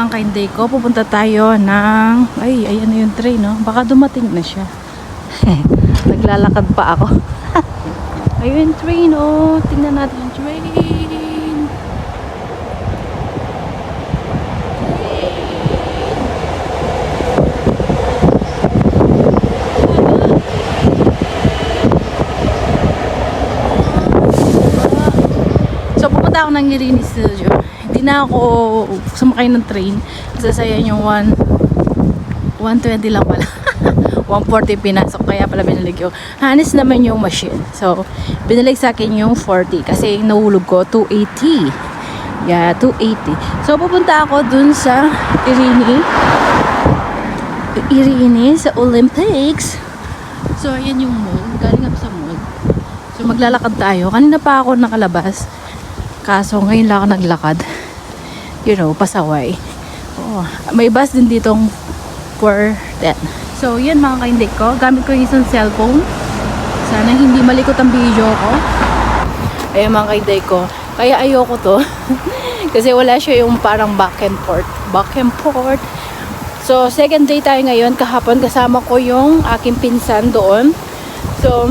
mga kainday ko, pupunta tayo ng... Ay, ayan na yung train, no? Baka dumating na siya. Naglalakad pa ako. Ayun yung train, oh. Tingnan natin yung train. So, pupunta ako ng Irini Studio. Hindi na ako sumakay ng train. Sasayan yung 120 lang pala. 140 pinasok. Kaya pala binalik yung hanis naman yung machine. So, binalik sa akin yung 40. Kasi nahulog ko 280. Yeah, 280. So, pupunta ako dun sa Irini sa Olympics. So, ayan yung mall. Galing ako sa mall. So, maglalakad tayo. Kanina pa ako nakalabas. Kaso, ngayon lang ako naglakad. You know, pasaway. Oh, may bus din ditong 410. So, yan mga kainday ko. Gamit ko yung isang cellphone. Sana hindi malikot ang video ko. Ayan mga kainday ko. Kaya ayoko to. Kasi wala siya yung parang back and forth. Back and forth. So, second day tayo ngayon. Kahapon kasama ko yung aking pinsan doon. So,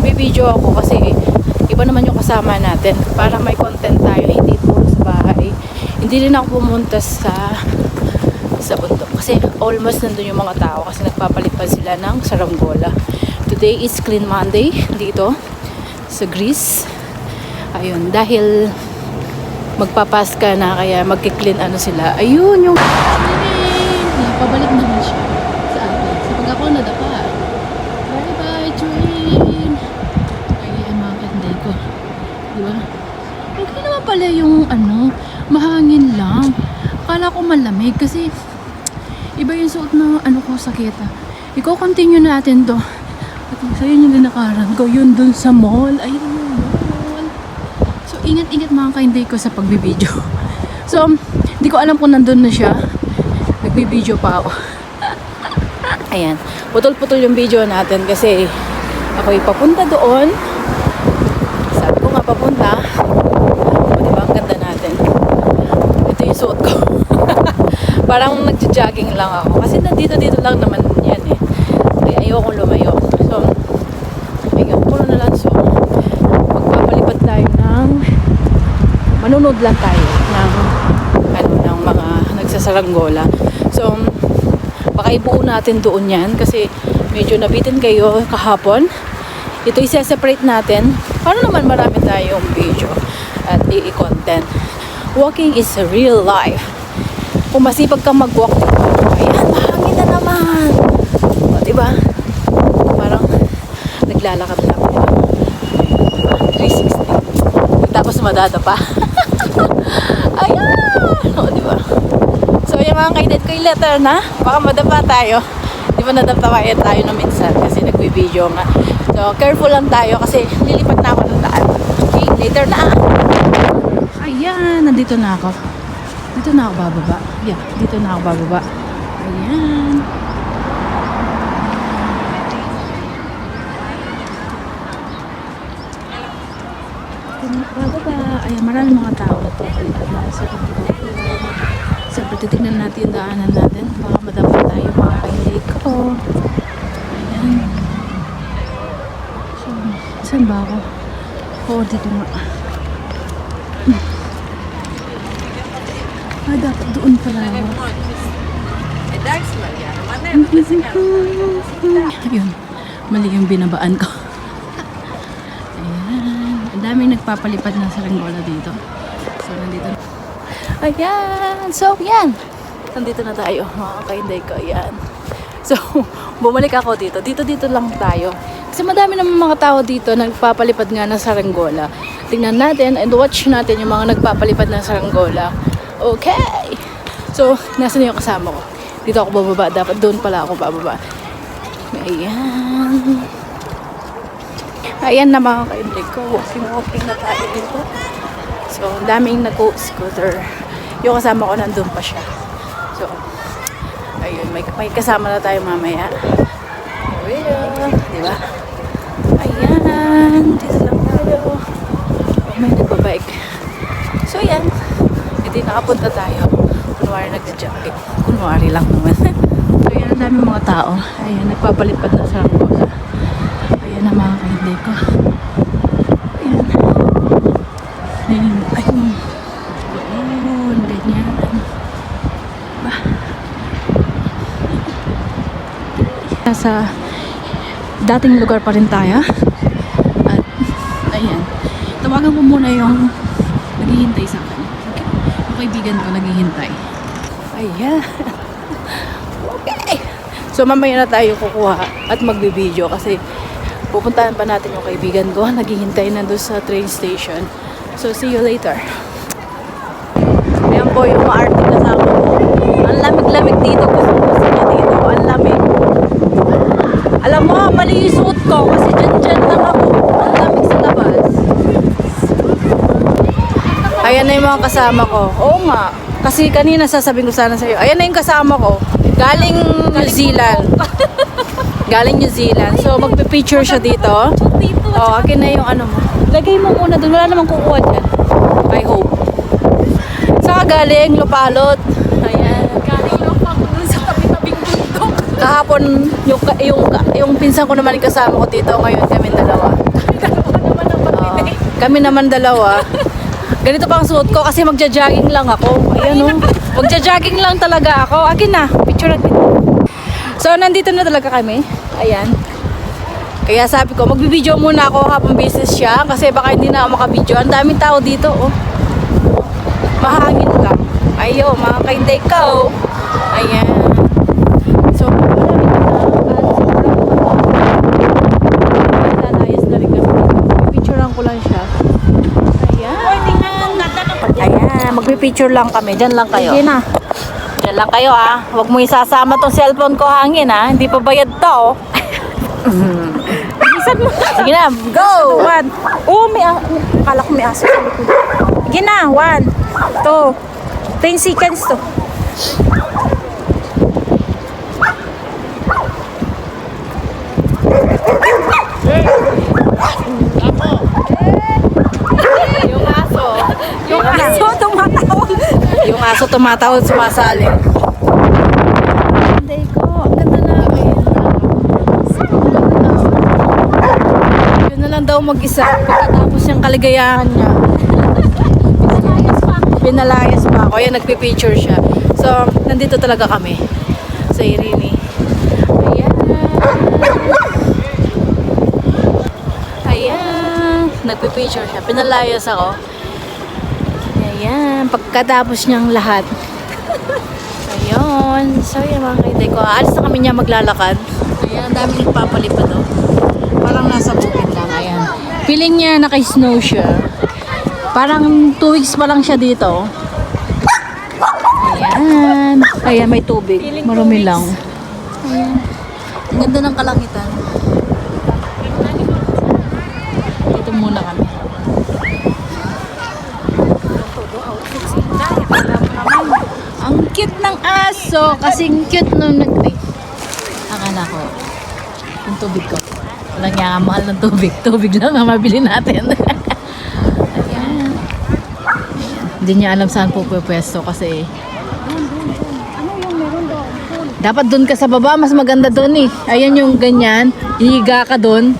bibideo ako kasi iba naman yung kasama natin. Para may content tayo. Hindi puro sa bahay. Hindi rin ako pumunta sa bundok. Kasi almost nandun yung mga tao. Kasi nagpapalit pa sila ng saranggola. Today is Clean Monday. Dito. Sa Greece. Ayun. Dahil magpapaska na. Kaya magki-clean ano sila. Ayun yung... Pabalik naman siya sa atin. Sa pag ako nadapa. Bye bye train. Ayan mga kanday ko. Diba? Okay naman pala yung ano, mahangin lang. Akala ko malamig kasi iba yung suot na ano ko saketa. Iko-continue natin to. At so yun yung linakaran ko. Yun dun sa mall. Ayun yung mall. So ingat-ingat mga kanday ko sa pagbibideo. So hindi ko alam kung nandun na siya. Nagbibideo pa ako. Ayan. Putol-putol yung video natin kasi ako'y papunta doon. Sabi ko nga papunta. O diba, ang ganda natin. Ito yung suot ko. Parang nagja-jogging lang ako. Kasi nandito-dito lang naman yan eh. Kaya ayokong lumayo. So, ayun. Puro na lang. So, magpapalipad tayo ng manunod lang tayo ng mga nagsasaranggola. So, baka ibuo natin doon yan kasi medyo nabitin kayo kahapon. Ito isa-separate natin para naman marami tayong video at i-content. Walking is a real life. Kung masipag kang mag-walk, ayan, mahangin na naman. O, diba? Parang naglalakad lang. Diba? 360. Tapos madadapa. Ayan! O, diba? So, yung mga kaidet ko yung letter na, baka madapa tayo. Di ba nadapa tayo na minsan kasi nagbi-video nga. So, careful lang tayo kasi lilipat na ako ng daan. Okay, later na. Ayan, nandito na ako. Dito na ako bababa. Yeah, dito na ako bababa. Ayan. Bababa. Ayan, maraming mga tao na to. Siyempre, titignan natin yung daanan natin. Baka madapa tayo mga kainday ko. Ayan. So, saan ba ako? Oo, dito nga. Dapat doon pala ako. Ayun. Mali yung binabaan ko. Ayan. Ang daming nagpapalipad ng saranggola dito. So, nandito. Ayan. So, yan. Nandito na tayo. Mga kainday ko. Ayan. So, bumalik ako dito. Dito lang tayo. Kasi madami naman mga tao dito nagpapalipad nga ng saranggola. Tingnan natin and watch natin yung mga nagpapalipad ng saranggola. Okay. So, nasa na yung kasama ko? Dito ako bababa. Dapat doon pala ako bababa. Ayan. Ayan na mga kainday ko. Walking na tayo dito. So, daming nag-scooter. Yung kasama ko nandun pa siya. So, ayun. May kasama na tayo mamaya. Diba? Ayan. Dito lang tayo. May nagbabike. So, yan. Hindi nakapunta tayo. kunwari nagja-jogging. Kunwari lang naman. So, yan, ang dami mga tao. Ayan, nagpapalipad na sa Rambosa. Ayan ang mga kahinday ko. Ayan. Ayan. Ayun. Doon, ganyan. Ba? Nasa dating lugar pa rin tayo. At, ayan. Tawagan ko muna yung naghihintay sa akin. Okay. Yung kaibigan ko naghihintay. Ayan. Okay. So, mamaya na tayo kukuha at magbibideo kasi pupuntahan pa natin yung kaibigan ko. Naghihintay na doon sa train station. So, see you later. Ayan po yung maarte kasama ko. Ang lamig-lamig dito. Gusto niya dito. Ang lamig. Alam mo, mali yung suot ko kasi dyan lang ako. Ang lamig sa labas. Ayan na yung mga kasama ko. Oo nga. Kasi kanina sasabihin ko sana sa'yo. Ayan na yung kasama ko. Galing New Zealand. Galing New Zealand. So, magpipicture siya dito. Oo, akin na yung ano mo. Lagay mo muna doon. Wala namang kukuha dyan. I hope. Saka galing, Lupalot. Ayan. Galing lang ako dun sa tabi-tabing bundok. Kahapon, yung pinsan ko naman yung kasama ko dito. Ngayon, kami dalawa. Kami naman dalawa. Ganito pang suot ko kasi magja-jogging lang ako. Ayan o. Magja-jogging lang talaga ako. Akin na. Picture natin. So, nandito na talaga kami. Ayan. Kaya sabi ko, magbibideo muna ako habang business siya. Kasi baka hindi na ako makabideo. Ang daming tao dito. Oh. Mahangin lang. Ayo, mga kainday ko. Ayan. So, lalayas na rin kami. Pipicturean ko lang siya. Ayan, magpipicture lang kami. Diyan lang kayo. Sige na. Diyan lang kayo ah. Huwag mo isasama tong cellphone ko hangin ah. Hindi pa bayad to oh. Bilisan mo. Sige na, go! 1. Oh, akala ko may aso sa likod. Sige na, 1, 2, 10 seconds to. Yung aso tumatawid, sumasali. Hindi ko. Ang ganda namin. Yun na lang daw mag-isa. Pagkatapos niyang kaligayahan niya. Pinalayas pa ako. Ayan, nagpipicture siya. So, nandito talaga kami. Sa Irini. Ayan. Ayan. Nagpipicture siya. Pinalayas ako. Ayan, pagkatapos niyang lahat. Ayun. So, yan mga kainday ko. Alis na kami niya maglalakad. Ayan, ang dami nagpapalipad oh. Parang nasa bukid lang. Ayan. Feeling niya naka-snow siya. Parang 2 weeks pa lang siya dito. Ayan. Ayan, may tubig. Marumi lang. Ayan. Ang ganda ng kalangitan. Dito muna kami. Ang cute ng aso. Kasing cute nung akala ko. Yung tubig ko. Walang nga mahal ng tubig. Tubig lang ang mabili natin. Ayan. Hindi niya alam saan po pwesto kasi dapat doon ka sa baba. Mas maganda doon eh. Ayan yung ganyan. Hihiga ka doon.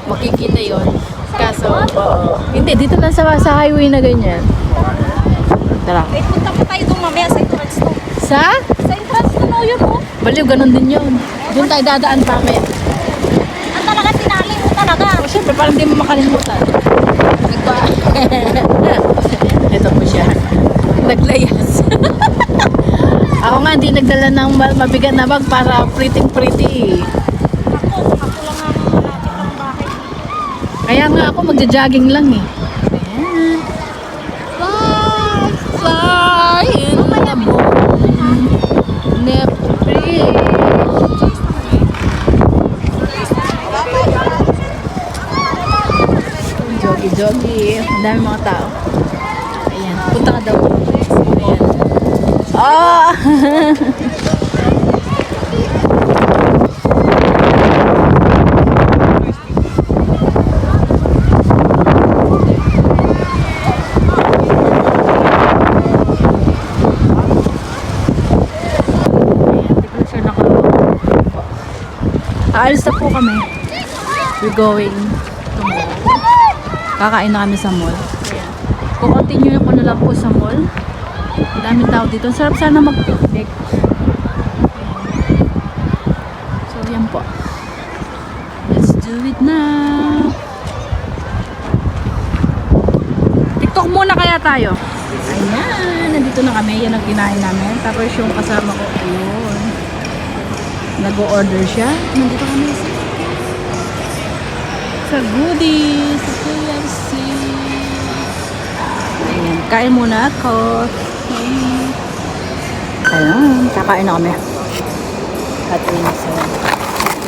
Makikita yon. Kaso, hindi. Dito lang sa highway na ganyan. Tara. Wait, punta pa tayo doon mamaya sa entrance to. Sa? Sa entrance to no yun mo. Baliw, ganun din yun. Doon tayo dadaan pa kami. Ang talaga tinali mo talaga. O, syempre, parang di mo makalimutan. Ito po siya. Naglayas. Ako nga, hindi nagdala ng mabigat na bag para pretty. Ako lang nga malapit ang bahay. Kaya nga ako magja-jogging lang eh. Ayan. Fly in the moon. Nepri. Jogi. Ang dami mga tao. Ayan. Punta ka daw. Ayan. Oh! Aalis na po kami. We're going to mall. Kakain na kami sa mall. Kukontinue ko na lang po sa mall. Ang daming tao dito. Ang sarap sana mag-picnic. So, yan po. Let's do it now. TikTok muna kaya tayo. Ayan. Nandito na kami. Yan ang kinain namin. Tapos yung kasama ko. Ayun. Nag-o-order siya. Nandito kami sa goodies. Sa KFC. Ayan. Kain muna ako. Ayan. Kakain na kami. At wings.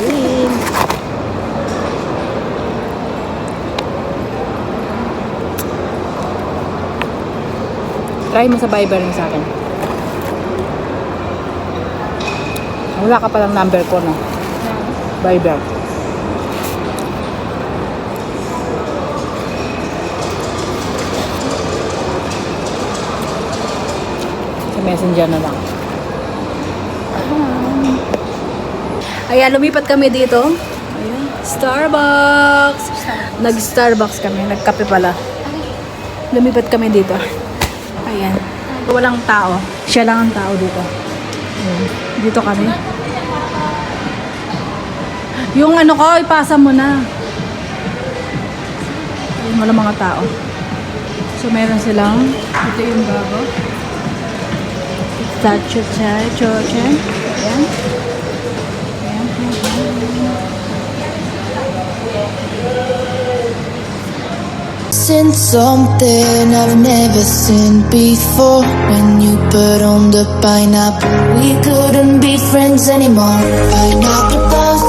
Wings. Try mo sa Viber rin sa akin. Wala ka palang number ko, no? Viber. Sa Messenger na lang. Ayan, lumipat kami dito. Ayan. Starbucks. Nag-Starbucks kami. Nagkape pala. Lumipat kami dito. Ayan. Walang tao. Siya lang ang tao dito. Ayan. Dito kami. Yung ano ko, ipasa mo na. Ayan, wala mga tao. So, meron silang, ito yung bago. Chochen. Ayan. Seen something I've never seen before. When you put on the pineapple, we couldn't be friends anymore. Pineapple puffs,